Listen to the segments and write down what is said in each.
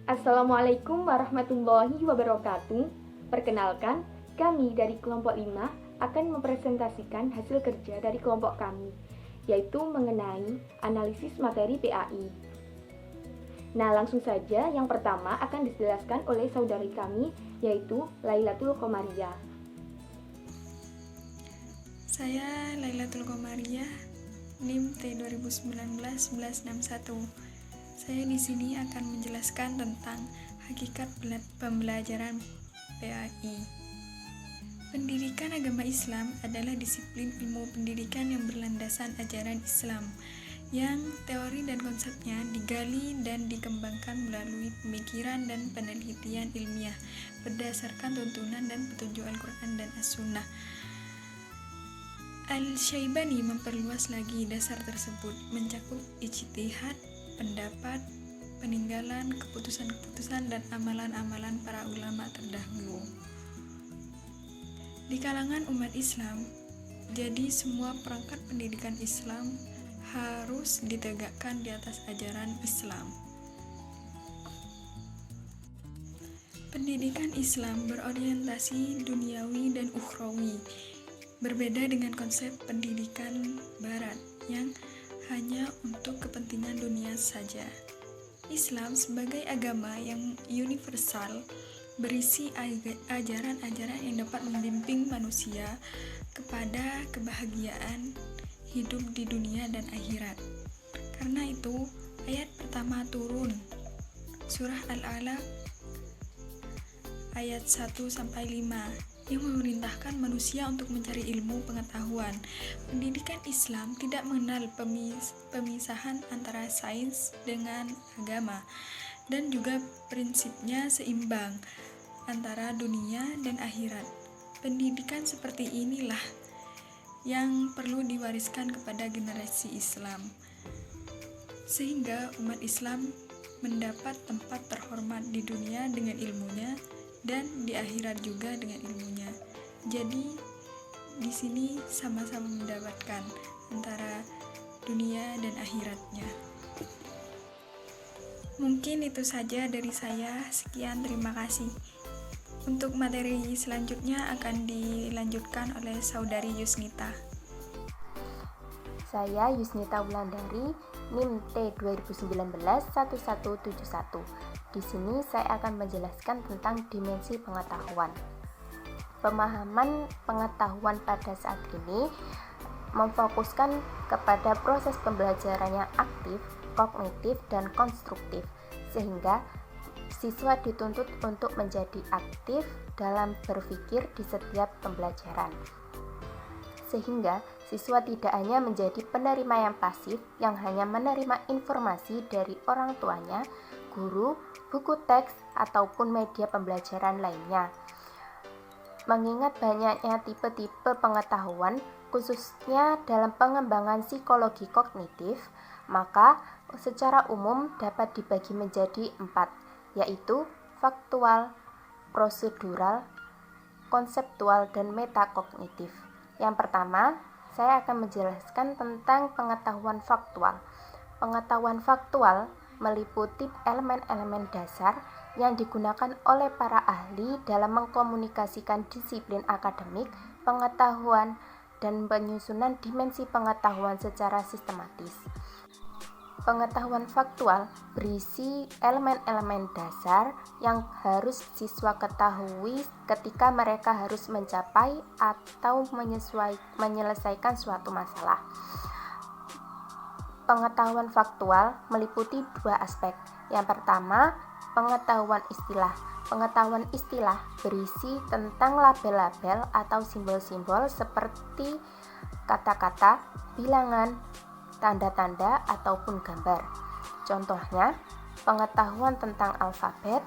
Assalamualaikum warahmatullahi wabarakatuh. Perkenalkan, kami dari kelompok 5 akan mempresentasikan hasil kerja dari kelompok kami, yaitu mengenai analisis materi PAI. Nah, langsung saja yang pertama akan dijelaskan oleh saudari kami, yaitu Lailatul Qomariyah. Saya Lailatul Qomariyah, NIM T2019-1161. Saya di sini akan menjelaskan tentang hakikat pembelajaran PAI. Pendidikan agama Islam adalah disiplin ilmu pendidikan yang berlandasan ajaran Islam, yang teori dan konsepnya digali dan dikembangkan melalui pemikiran dan penelitian ilmiah berdasarkan tuntunan dan petunjuk Al-Quran dan As-Sunnah. Al-Syaibani memperluas lagi dasar tersebut, mencakup ijtihad, pendapat, peninggalan, keputusan-keputusan, dan amalan-amalan para ulama terdahulu. Di kalangan umat Islam, jadi semua perangkat pendidikan Islam harus ditegakkan di atas ajaran Islam. Pendidikan Islam berorientasi duniawi dan ukhrawi, berbeda dengan konsep pendidikan Barat yang hanya untuk kepentingan dunia saja. Islam sebagai agama yang universal berisi ajaran-ajaran yang dapat membimbing manusia kepada kebahagiaan hidup di dunia dan akhirat. Karena itu, ayat pertama turun surah Al-Alaq ayat 1-5 yang memerintahkan manusia untuk mencari ilmu pengetahuan. Pendidikan Islam tidak mengenal pemisahan antara sains dengan agama, dan juga prinsipnya seimbang antara dunia dan akhirat. Pendidikan seperti inilah yang perlu diwariskan kepada generasi Islam, sehingga umat Islam mendapat tempat terhormat di dunia dengan ilmunya dan di akhirat juga dengan ilmunya. Jadi di sini sama-sama mendapatkan antara dunia dan akhiratnya. Mungkin itu saja dari saya. Sekian, terima kasih. Untuk materi selanjutnya akan dilanjutkan oleh saudari Yusnita. Saya Yusnita Wulandari, NIM T2019-1171. Di sini saya akan menjelaskan tentang dimensi pengetahuan. Pemahaman pengetahuan pada saat ini memfokuskan kepada proses pembelajaran yang aktif, kognitif, dan konstruktif, sehingga siswa dituntut untuk menjadi aktif dalam berpikir di setiap pembelajaran. Sehingga siswa tidak hanya menjadi penerima yang pasif yang hanya menerima informasi dari orang tuanya, guru, buku teks, ataupun media pembelajaran lainnya. Mengingat banyaknya tipe-tipe pengetahuan, khususnya dalam pengembangan psikologi kognitif, maka secara umum dapat dibagi menjadi 4, yaitu faktual, prosedural, konseptual, dan metakognitif. Yang pertama, saya akan menjelaskan tentang pengetahuan faktual. Pengetahuan faktual meliputi elemen-elemen dasar yang digunakan oleh para ahli dalam mengkomunikasikan disiplin akademik, pengetahuan, dan penyusunan dimensi pengetahuan secara sistematis. Pengetahuan faktual berisi elemen-elemen dasar yang harus siswa ketahui ketika mereka harus mencapai atau menyelesaikan suatu masalah. Pengetahuan faktual meliputi 2 aspek. Yang pertama, pengetahuan istilah. Pengetahuan istilah berisi tentang label-label atau simbol-simbol seperti kata-kata, bilangan, tanda-tanda, ataupun gambar. Contohnya, pengetahuan tentang alfabet,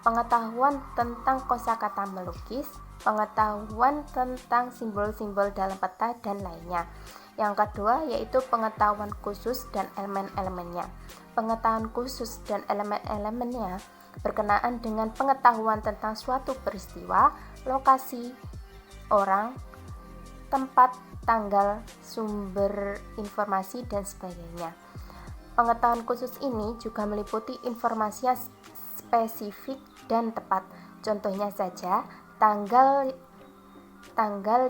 pengetahuan tentang kosakata melukis, pengetahuan tentang simbol-simbol dalam peta, dan lainnya. Yang kedua yaitu pengetahuan khusus dan elemen-elemennya. Pengetahuan khusus dan elemen-elemennya berkenaan dengan pengetahuan tentang suatu peristiwa, lokasi, orang, tempat, tanggal, sumber informasi, dan sebagainya. Pengetahuan khusus ini juga meliputi informasi spesifik dan tepat. Contohnya saja, tanggal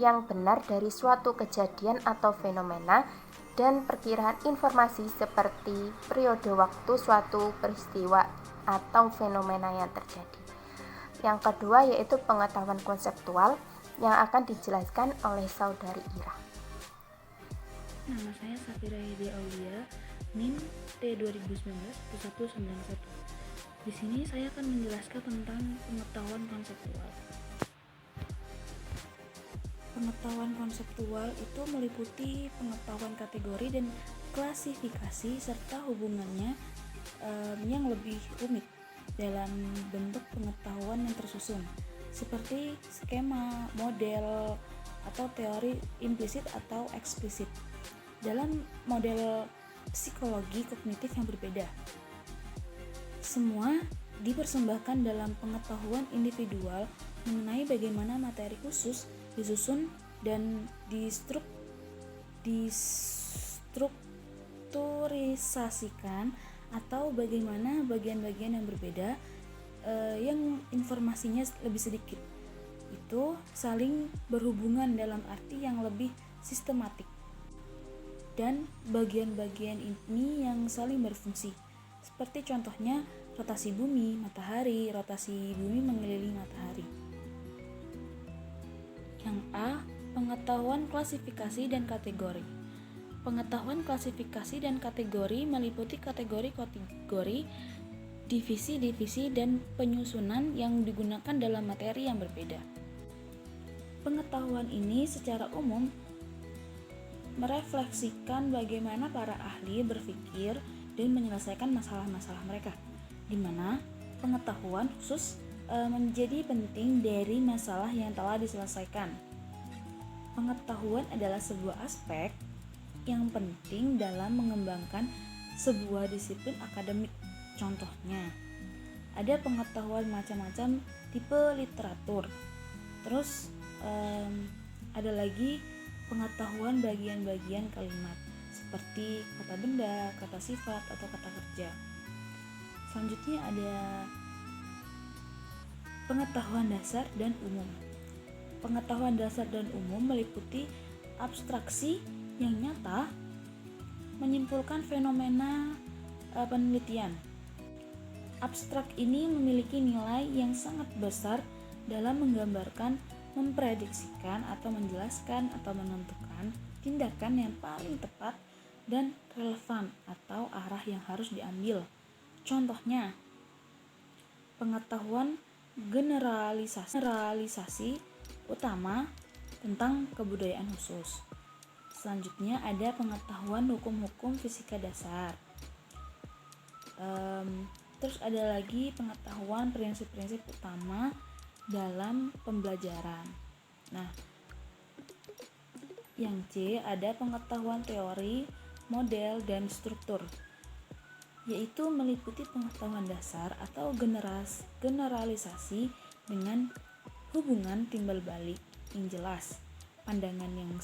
yang benar dari suatu kejadian atau fenomena, dan perkiraan informasi seperti periode waktu suatu peristiwa atau fenomena yang terjadi. Yang kedua yaitu pengetahuan konseptual yang akan dijelaskan oleh saudari Ira. Nama saya Safira Hedi Aulia, NIM T2019-1191. Di sini saya akan menjelaskan tentang pengetahuan konseptual. Pengetahuan konseptual itu meliputi pengetahuan kategori dan klasifikasi serta hubungannya yang lebih rumit dalam bentuk pengetahuan yang tersusun, seperti skema, model, atau teori implisit atau eksplisit dalam model psikologi kognitif yang berbeda. Semua dipersembahkan dalam pengetahuan individual mengenai bagaimana materi khusus disusun dan distrukturisasikan, atau bagaimana bagian-bagian yang berbeda yang informasinya lebih sedikit itu saling berhubungan dalam arti yang lebih sistematik, dan bagian-bagian ini yang saling berfungsi, seperti contohnya rotasi bumi, matahari, rotasi bumi mengelilingi matahari. Yang A, pengetahuan klasifikasi dan kategori. Pengetahuan klasifikasi dan kategori meliputi kategori-kategori, divisi-divisi, dan penyusunan yang digunakan dalam materi yang berbeda. Pengetahuan ini secara umum merefleksikan bagaimana para ahli berpikir dan menyelesaikan masalah-masalah mereka, di mana pengetahuan khusus menjadi penting dari masalah yang telah diselesaikan. Pengetahuan adalah sebuah aspek yang penting dalam mengembangkan sebuah disiplin akademik. Contohnya, ada pengetahuan macam-macam tipe literatur. Terus ada lagi pengetahuan bagian-bagian kalimat, seperti kata benda, kata sifat, atau kata kerja. Selanjutnya ada pengetahuan dasar dan umum. Pengetahuan dasar dan umum meliputi abstraksi yang nyata, menyimpulkan fenomena penelitian. Abstrak ini memiliki nilai yang sangat besar dalam menggambarkan, memprediksikan, atau menjelaskan atau menentukan tindakan yang paling tepat dan relevan atau arah yang harus diambil. Contohnya, pengetahuan generalisasi utama tentang kebudayaan khusus. Selanjutnya ada pengetahuan hukum-hukum fisika dasar. Terus ada lagi pengetahuan prinsip-prinsip utama dalam pembelajaran. Nah, yang C ada pengetahuan teori, model, dan struktur, yaitu meliputi pengetahuan dasar atau generalisasi dengan hubungan timbal balik yang jelas, pandangan yang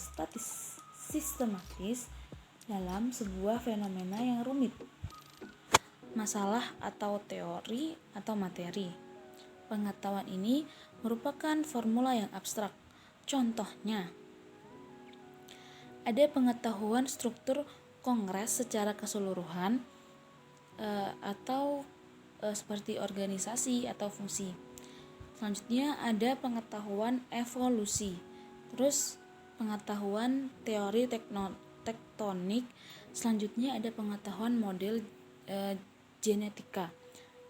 sistematis dalam sebuah fenomena yang rumit, masalah atau teori atau materi. Pengetahuan ini merupakan formula yang abstrak. Contohnya, ada pengetahuan struktur kongres secara keseluruhan atau seperti organisasi atau fungsi. Selanjutnya ada pengetahuan evolusi. Terus pengetahuan teori tektonik. Selanjutnya ada pengetahuan model genetika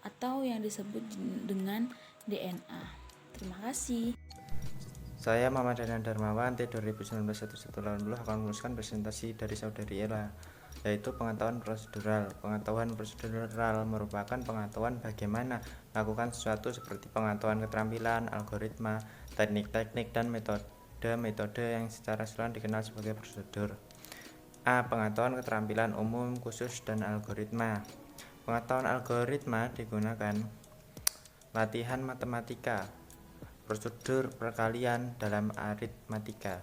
atau yang disebut dengan DNA. Terima kasih. Saya Muhammad Daniel Darmawan, T2019-1180 akan menuliskan presentasi dari saudari Ella, yaitu pengetahuan prosedural. Pengetahuan prosedural merupakan pengetahuan bagaimana melakukan sesuatu, seperti pengetahuan keterampilan, algoritma, teknik-teknik, dan metode yang secara keseluruhan dikenal sebagai prosedur. A. Pengetahuan keterampilan umum, khusus, dan algoritma. Pengetahuan algoritma digunakan latihan matematika, prosedur perkalian dalam aritmatika,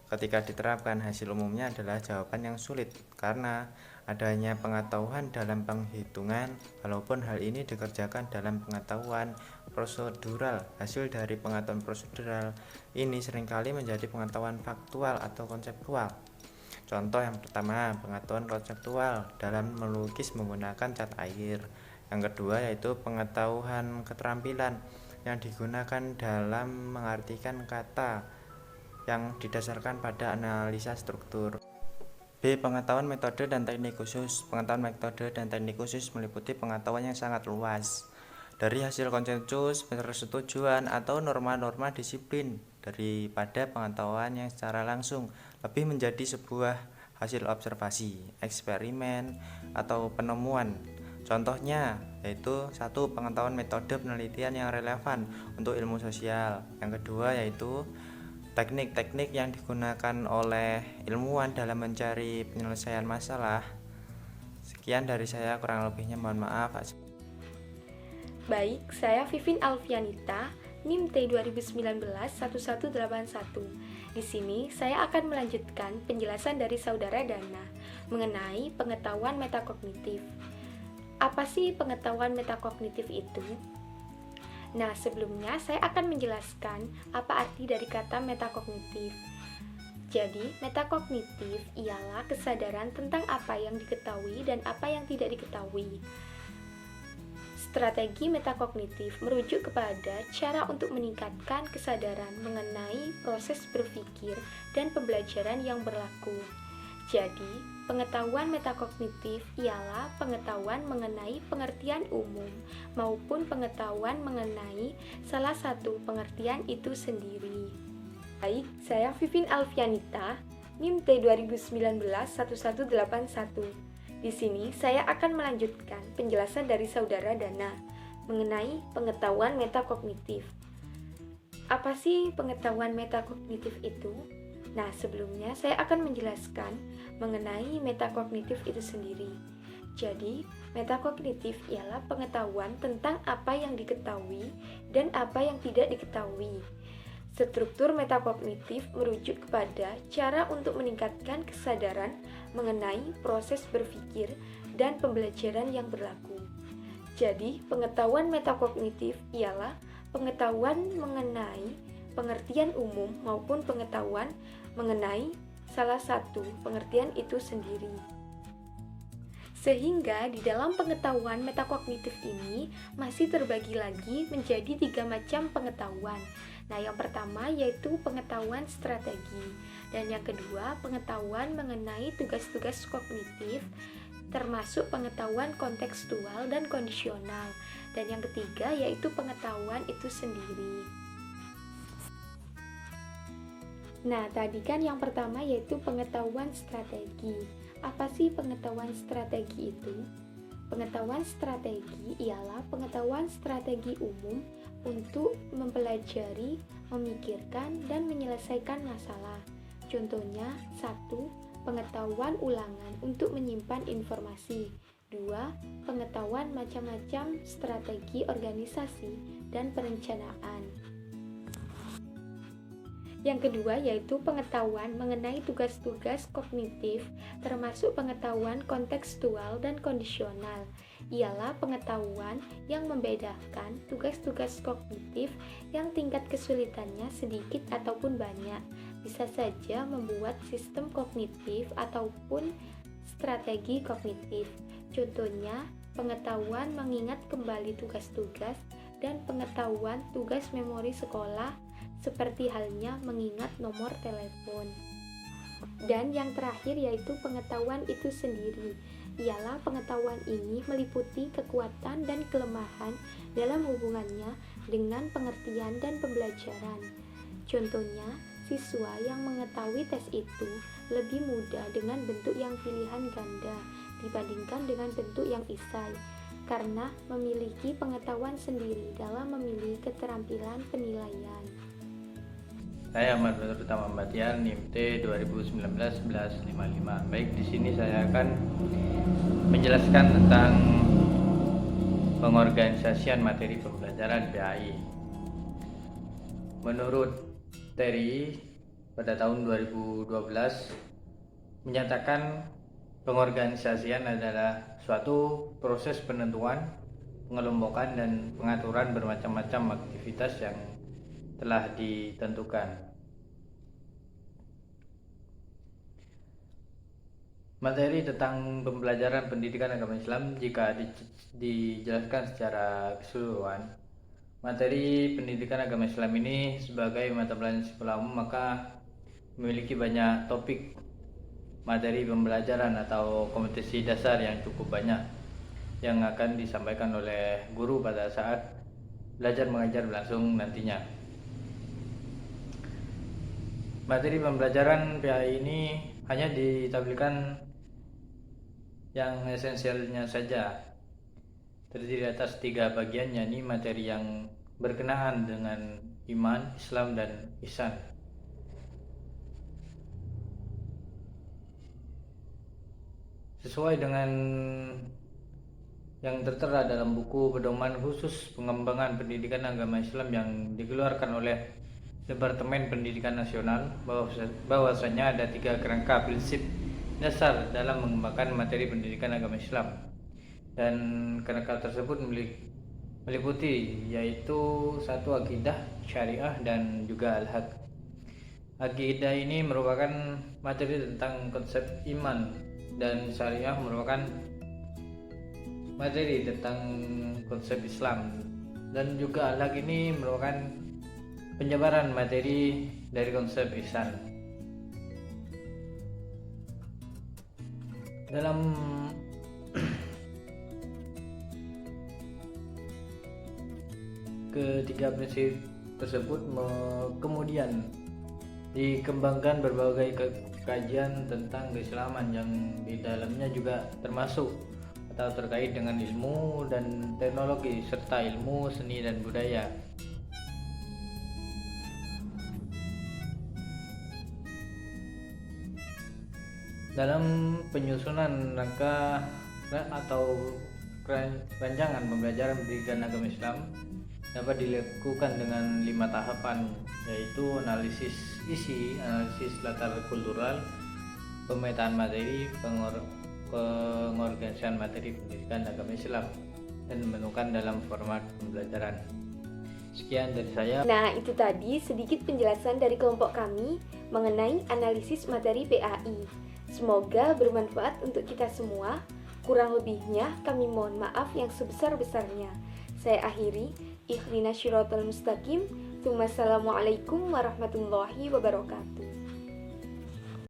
Ketika diterapkan, hasil umumnya adalah jawaban yang sulit karena adanya pengetahuan dalam penghitungan. Walaupun hal ini dikerjakan dalam pengetahuan prosedural, hasil dari pengetahuan prosedural ini seringkali menjadi pengetahuan faktual atau konseptual. Contoh yang pertama, pengetahuan konseptual dalam melukis menggunakan cat air. Yang kedua yaitu pengetahuan keterampilan yang digunakan dalam mengartikan kata yang didasarkan pada analisa struktur. B. Pengetahuan metode dan teknik khusus. Pengetahuan metode dan teknik khusus meliputi pengetahuan yang sangat luas dari hasil konsensus, persetujuan, atau norma-norma disiplin daripada pengetahuan yang secara langsung lebih menjadi sebuah hasil observasi, eksperimen, atau penemuan. Contohnya yaitu 1. Pengetahuan metode penelitian yang relevan untuk ilmu sosial. Yang kedua yaitu teknik-teknik yang digunakan oleh ilmuwan dalam mencari penyelesaian masalah. Sekian dari saya, kurang lebihnya mohon maaf. Baik, saya Vivin Alfianita, NIM T 2019-1181. Di sini saya akan melanjutkan penjelasan dari Saudara Dana mengenai pengetahuan metakognitif. Apa sih pengetahuan metakognitif itu? Nah, sebelumnya saya akan menjelaskan apa arti dari kata metakognitif. Jadi, metakognitif ialah kesadaran tentang apa yang diketahui dan apa yang tidak diketahui. Strategi metakognitif merujuk kepada cara untuk meningkatkan kesadaran mengenai proses berpikir dan pembelajaran yang berlaku. Jadi, pengetahuan metakognitif ialah pengetahuan mengenai pengertian umum maupun pengetahuan mengenai salah satu pengertian itu sendiri. Baik, saya Vivin Alfianita, NIM T 2019-1181. Di sini saya akan melanjutkan penjelasan dari Saudara Dana mengenai pengetahuan metakognitif. Apa sih pengetahuan metakognitif itu? Nah, sebelumnya saya akan menjelaskan mengenai metakognitif itu sendiri. Jadi, metakognitif ialah pengetahuan tentang apa yang diketahui dan apa yang tidak diketahui. Struktur metakognitif merujuk kepada cara untuk meningkatkan kesadaran mengenai proses berpikir dan pembelajaran yang berlaku. Jadi, pengetahuan metakognitif ialah pengetahuan mengenai pengertian umum maupun pengetahuan mengenai salah satu pengertian itu sendiri. Sehingga di dalam pengetahuan metakognitif ini masih terbagi lagi menjadi 3 macam pengetahuan. Nah, yang pertama yaitu pengetahuan strategi, dan yang kedua pengetahuan mengenai tugas-tugas kognitif, termasuk pengetahuan kontekstual dan kondisional, dan yang ketiga yaitu pengetahuan itu sendiri. Nah, tadi kan yang pertama yaitu pengetahuan strategi. Apa sih pengetahuan strategi itu? Pengetahuan strategi ialah pengetahuan strategi umum untuk mempelajari, memikirkan, dan menyelesaikan masalah. Contohnya, 1. Pengetahuan ulangan untuk menyimpan informasi. 2. Pengetahuan macam-macam strategi organisasi dan perencanaan. Yang kedua yaitu pengetahuan mengenai tugas-tugas kognitif, termasuk pengetahuan kontekstual dan kondisional. Ialah pengetahuan yang membedakan tugas-tugas kognitif yang tingkat kesulitannya sedikit ataupun banyak. Bisa saja membuat sistem kognitif ataupun strategi kognitif. Contohnya, pengetahuan mengingat kembali tugas-tugas dan pengetahuan tugas memori sekolah, seperti halnya mengingat nomor telepon. Dan yang terakhir yaitu pengetahuan itu sendiri. Ialah pengetahuan ini meliputi kekuatan dan kelemahan dalam hubungannya dengan pengertian dan pembelajaran. Contohnya, siswa yang mengetahui tes itu lebih mudah dengan bentuk yang pilihan ganda dibandingkan dengan bentuk yang isai, karena memiliki pengetahuan sendiri dalam memilih keterampilan penilaian. Saya Ahmad Utama Mbatian, NIM T 2019-1155. Baik, di sini saya akan menjelaskan tentang pengorganisasian materi pembelajaran PAI. Menurut Terry pada tahun 2012 menyatakan pengorganisasian adalah suatu proses penentuan, pengelompokan, dan pengaturan bermacam-macam aktivitas yang telah ditentukan. Materi tentang pembelajaran pendidikan agama Islam jika dijelaskan secara keseluruhan. Materi pendidikan agama Islam ini sebagai mata pelajaran sekolah umum maka memiliki banyak topik materi pembelajaran atau kompetensi dasar yang cukup banyak yang akan disampaikan oleh guru pada saat belajar mengajar berlangsung nantinya. Materi pembelajaran PAI ini hanya ditampilkan yang esensialnya saja, terdiri atas 3 bagian, yakni materi yang berkenaan dengan iman, Islam, dan ihsan. Sesuai dengan yang tertera dalam buku pedoman khusus pengembangan pendidikan agama Islam yang dikeluarkan oleh Departemen Pendidikan Nasional, bahwasanya ada 3 kerangka prinsip dasar dalam mengembangkan materi pendidikan agama Islam, dan kerangka tersebut meliputi yaitu 1. Akidah, syariah, dan juga al-haq. Akidah ini merupakan materi tentang konsep iman, dan syariah merupakan materi tentang konsep Islam, dan juga al-haq ini merupakan penyebaran materi dari konsep ihsan. Dalam ketiga prinsip tersebut kemudian dikembangkan berbagai kajian tentang keislaman yang di dalamnya juga termasuk atau terkait dengan ilmu dan teknologi serta ilmu seni dan budaya. Dalam penyusunan rangka atau rancangan pembelajaran pendidikan agama Islam dapat dilakukan dengan 5 tahapan, yaitu analisis isi, analisis latar kultural, pemetaan materi, pengorganisasian materi pendidikan agama Islam, dan menemukan dalam format pembelajaran. Sekian dari saya. Nah, itu tadi sedikit penjelasan dari kelompok kami mengenai analisis materi PAI. Semoga bermanfaat untuk kita semua. Kurang lebihnya kami mohon maaf yang sebesar-besarnya. Saya akhiri. Ihdinas siratal mustaqim. Assalamualaikum warahmatullahi wabarakatuh.